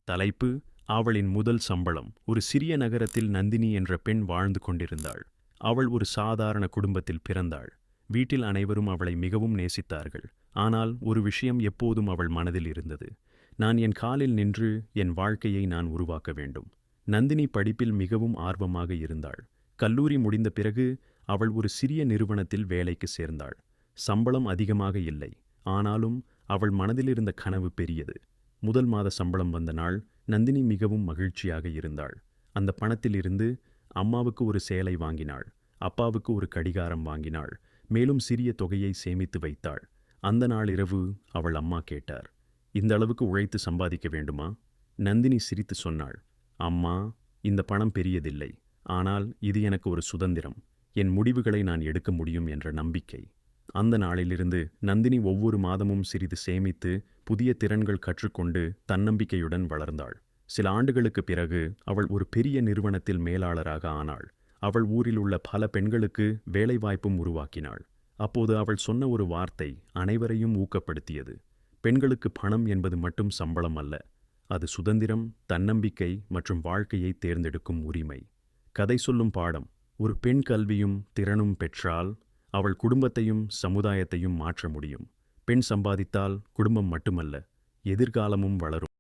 தலைப்பு: அவளின் முதல் சம்பளம். ஒரு சிறிய நகரத்தில் நந்தினி என்ற பெண் வாழ்ந்து கொண்டிருந்தாள். அவள் ஒரு சாதாரண குடும்பத்தில் பிறந்தாள். வீட்டில் அனைவரும் அவளை மிகவும் நேசித்தார்கள். ஆனால் ஒரு விஷயம் எப்போதும் அவள் மனதில் இருந்தது. நான் என் காலில் நின்று என் வாழ்க்கையை நான் உருவாக்க வேண்டும். நந்தினி படிப்பில் மிகவும் ஆர்வமாக இருந்தாள். கல்லூரி முடிந்த பிறகு அவள் ஒரு சிறிய நிறுவனத்தில் வேலைக்கு சேர்ந்தாள். சம்பளம் அதிகமாக இல்லை, ஆனாலும் அவள் மனதிலிருந்த கனவு பெரியது. முதல் மாத சம்பளம் வந்த நாள் நந்தினி மிகவும் மகிழ்ச்சியாக இருந்தாள். அந்த பணத்திலிருந்து அம்மாவுக்கு ஒரு சேலை வாங்கினாள், அப்பாவுக்கு ஒரு கடிகாரம் வாங்கினாள், மேலும் சிறிய தொகையை சேமித்து வைத்தாள். அந்த நாள் இரவு அவள் அம்மா கேட்டார், இந்த அளவுக்கு உழைத்து சம்பாதிக்க வேண்டுமா? நந்தினி சிரித்து சொன்னாள், அம்மா, இந்த பணம் பெரியதில்லை, ஆனால் இது எனக்கு ஒரு சுதந்திரம். என் முடிவுகளை நான் எடுக்க முடியும் என்ற நம்பிக்கை. அந்த நாளிலிருந்து நந்தினி ஒவ்வொரு மாதமும் சிறிது சேமித்து புதிய திறன்கள் கற்றுக்கொண்டு தன்னம்பிக்கையுடன் வளர்ந்தாள். சில ஆண்டுகளுக்கு பிறகு அவள் ஒரு பெரிய நிறுவனத்தில் மேலாளராக ஆனாள். அவள் ஊரில் உள்ள பல பெண்களுக்கு வேலைவாய்ப்பும் உருவாக்கினாள். அப்போது அவள் சொன்ன ஒரு வார்த்தை அனைவரையும் ஊக்கப்படுத்தியது. பெண்களுக்கு பணம் என்பது மட்டும் சம்பளம் அல்ல, அது சுதந்திரம், தன்னம்பிக்கை மற்றும் வாழ்க்கையை தேர்ந்தெடுக்கும் உரிமை. கதை சொல்லும் பாடம்: ஒரு பெண் கல்வியும் திறனும் பெற்றால் அவள் குடும்பத்தையும் சமுதாயத்தையும் மாற்ற முடியும். பெண் சம்பாதித்தால் குடும்பம் மட்டுமல்ல, எதிர்காலமும் வளரும்.